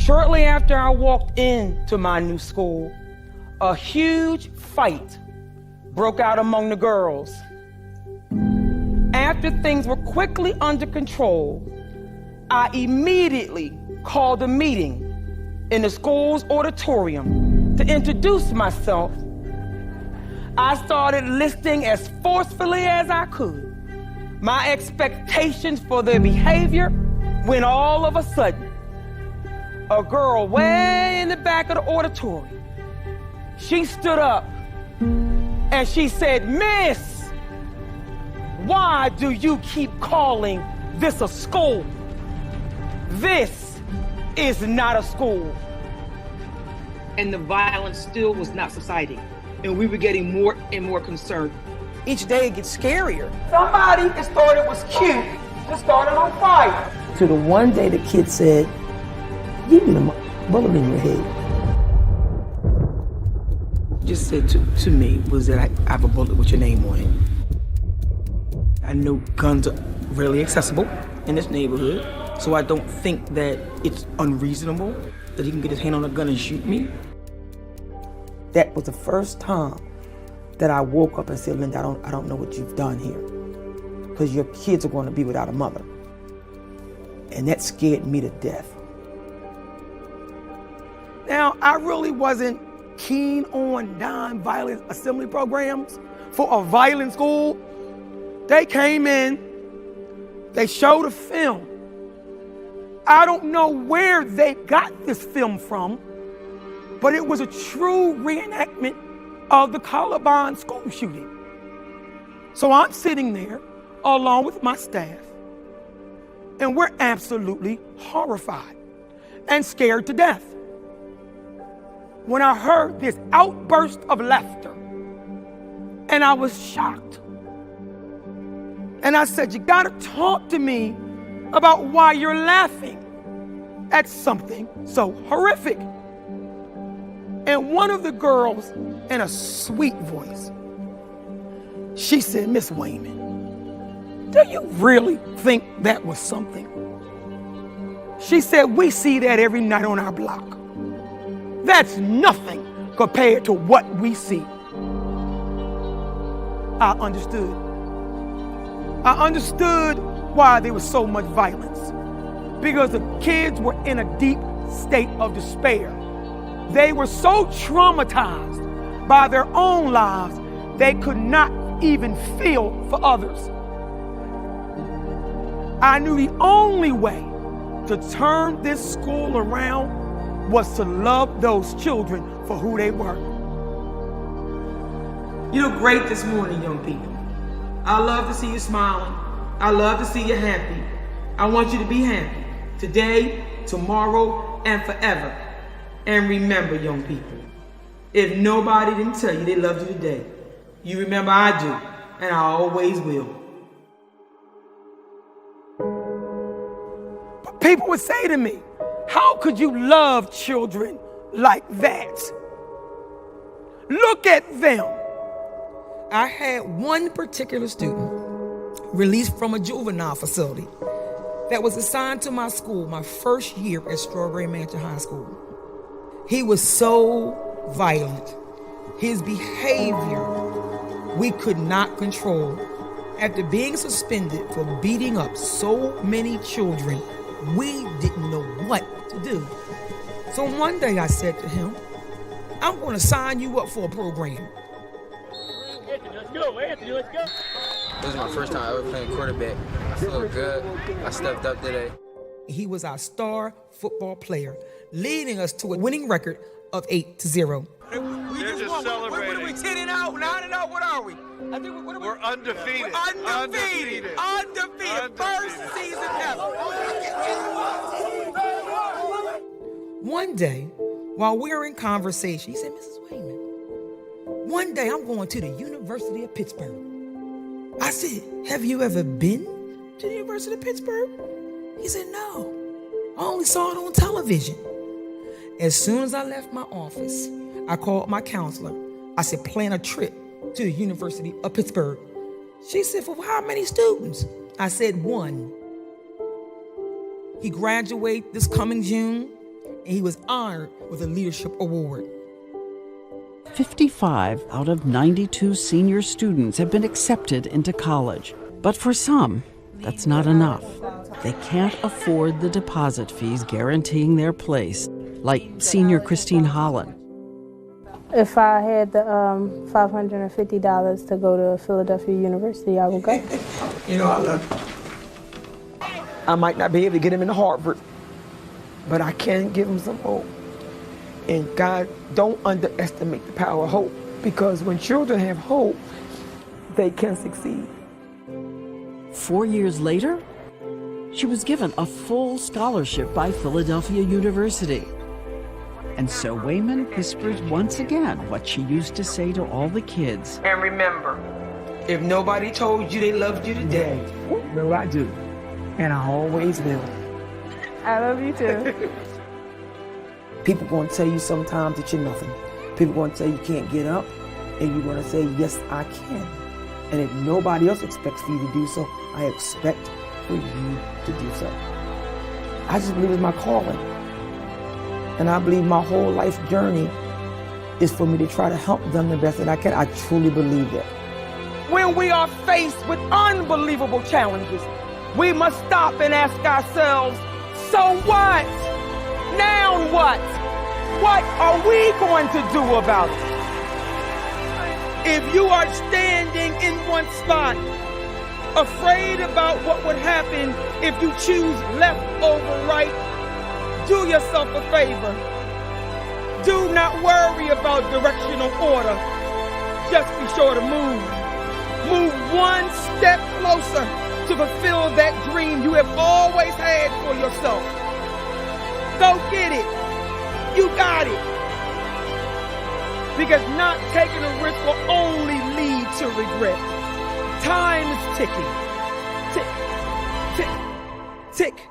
Shortly after I walked into my new school, a huge fight broke out among the girls. After things were quickly under control, I immediately called a meeting in the school's auditorium to introduce myself. I started listing as forcefully as I could my expectations for their behavior when all of a sudden, a girl way in the back of the auditorium, she stood up and she said, "Miss, why do you keep calling this a school? This is not a school." And the violence still was not subsiding. And we were getting more and more concerned. Each day it gets scarier. Somebody that thought it was cute just started on fire. To the one day the kid said, "Give me a bullet in your head." Just said to me was that I have a bullet with your name on it. I know guns are really accessible in this neighborhood, so I don't think that it's unreasonable that he can get his hand on a gun and shoot me. That was the first time that I woke up and said, "Linda, I don't know what you've done here, because your kids are going to be without a mother." And that scared me to death. Now, I really wasn't keen on non-violent assembly programs for a violent school. They came in, they showed a film. I don't know where they got this film from, but it was a true reenactment of the Columbine school shooting. So I'm sitting there along with my staff, and we're absolutely horrified and scared to death when I heard this outburst of laughter, and I was shocked. And I said, "You gotta talk to me about why you're laughing at something so horrific." And one of the girls, in a sweet voice, she said, "Miss Wayman, do you really think that was something?" She said, "We see that every night on our block. That's nothing compared to what we see." I understood. I understood why there was so much violence, because the kids were in a deep state of despair. They were so traumatized by their own lives, they could not even feel for others. I knew the only way to turn this school around was to love those children for who they were. You look great this morning, young people. I love to see you smiling. I love to see you happy. I want you to be happy today, tomorrow, and forever. And remember, young people, if nobody didn't tell you they loved you today, you remember I do, and I always will. But people would say to me, "How could you love children like that? Look at them." I had one particular student released from a juvenile facility that was assigned to my school my first year at Strawberry Mansion High School. He was so violent. His behavior we could not control. After being suspended for beating up so many children, we didn't know what to do. So one day I said to him, "I'm going to sign you up for a program." Let's go, Anthony, let's go. This is my first time ever playing quarterback. I feel good. I stepped up today. He was our star football player, leading us to a winning record of 8-0. They're just celebrating. What are we, 10-0, 9-0? What are we? I think We're undefeated. Undefeated. First season ever. One day, while we were in conversation, he said, "Mrs. Wayman, one day I'm going to the University of Pittsburgh." I said, "Have you ever been to the University of Pittsburgh?" He said, "No, I only saw it on television." As soon as I left my office, I called my counselor. I said, "Plan a trip to the University of Pittsburgh." She said, "For how many students?" I said, "1. He graduates this coming June, and he was honored with a leadership award. 55 out of 92 senior students have been accepted into college. But for some, that's not enough. They can't afford the deposit fees guaranteeing their place, like senior Christine Holland. If I had the $550 to go to Philadelphia University, I would go. You know, I love you. I might not be able to get him into Harvard, but I can give him some hope. And God, don't underestimate the power of hope, because when children have hope, they can succeed. 4 years later, she was given a full scholarship by Philadelphia University. And so Wayman whispers once again what she used to say to all the kids. And remember, if nobody told you they loved you today, no, I do. And I always will. I love you too. People going to tell you sometimes that you're nothing. People going to tell you can't get up, and you're going to say, yes, I can. And if nobody else expects for you to do so, I expect for you to do so. I just believe it's my calling. And I believe my whole life journey is for me to try to help them the best that I can. I truly believe that. When we are faced with unbelievable challenges, we must stop and ask ourselves, so what? Now what? What are we going to do about it? If you are standing in one spot, afraid about what would happen if you choose left over right, do yourself a favor. Do not worry about directional order. Just be sure to move. Move one step closer to fulfill that dream you have always had for yourself. Go get it. You got it. Because not taking a risk will only lead to regret. Time is ticking. Tick, tick, tick.